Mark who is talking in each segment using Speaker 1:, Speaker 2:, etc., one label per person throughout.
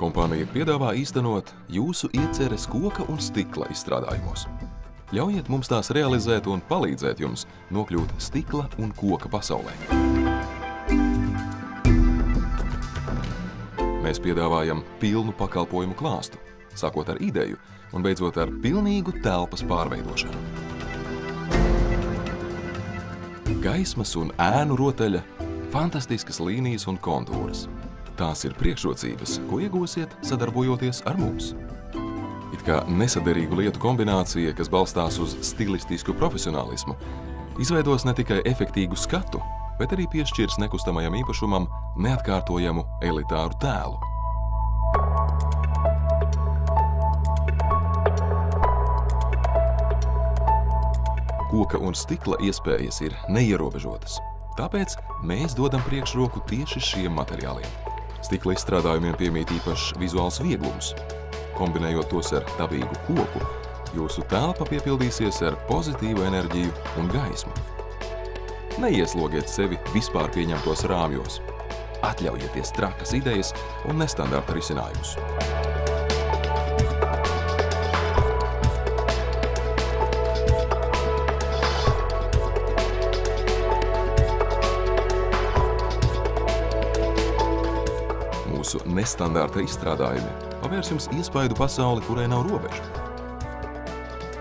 Speaker 1: Kompānija piedāvā īstenot jūsu ieceres koka un stikla izstrādājumos. Ļaujiet mums tās realizēt un palīdzēt jums nokļūt stikla un koka pasaulē. Mēs piedāvājam pilnu pakalpojumu klāstu, sākot ar ideju un beidzot ar pilnīgu telpas pārveidošanu. Gaismas un ēnu rotaļa, fantastiskas līnijas un kontūras. Tās ir priekšrocības, ko iegūsiet sadarbojoties ar mums. It kā nesaderīgu lietu kombinācija, kas balstās uz stilistisku profesionālismu, izveidos ne tikai efektīgu skatu, bet arī piešķirs nekustamajam īpašumam neatkārtojamu elitāru tēlu. Koka un stikla iespējas ir neierobežotas, tāpēc mēs dodam priekšroku tieši šiem materiāliem. Stikla izstrādājumiem piemīt īpašs vizuāls vieglums. Kombinējot tos ar dabīgu koku, jūsu telpa piepildīsies ar pozitīvu enerģiju un gaismu. Neieslogiet sevi vispār pieņemtos rāmjos. Atļaujieties trakas idejas un nestandarta risinājumus. Mūsu nestandarta izstrādājumi pavērs jums iespaidu pasauli, kurai nav robežu.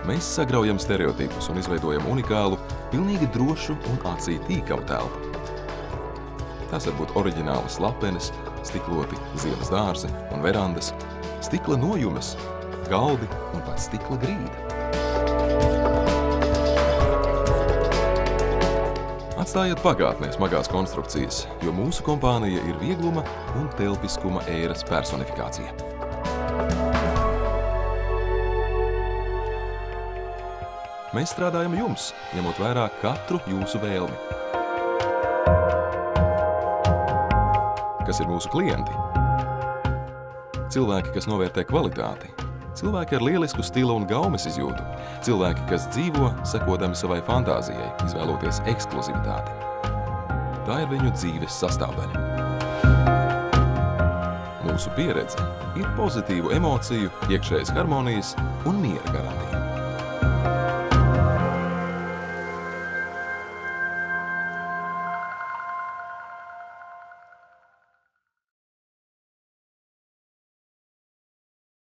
Speaker 1: Mēs sagraujam stereotipus un izveidojam unikālu, pilnīgi drošu un acī tīkamu telpu. Tās var būt oriģinālas lapenes, stikloti ziemas dārzi un verandas, stikla nojumes, galdi un pat stikla grīda. Atstājiet pagātnē smagās konstrukcijas, jo mūsu kompānija ir viegluma un telpiskuma ēras personifikācija. Mēs strādājam jums, ņemot vērā katru jūsu vēlmi. Kas ir mūsu klienti? Cilvēki, kas novērtē kvalitāti. Cilvēki ar lielisku stila un gaumes izjūtu. Cilvēki, kas dzīvo, sekodami savai fantāzijai, izvēloties ekskluzivitāti. Tā ir viņu dzīves sastāvdaļa. Mūsu pieredze ir pozitīvu emociju, iekšējas harmonijas un miera garantija.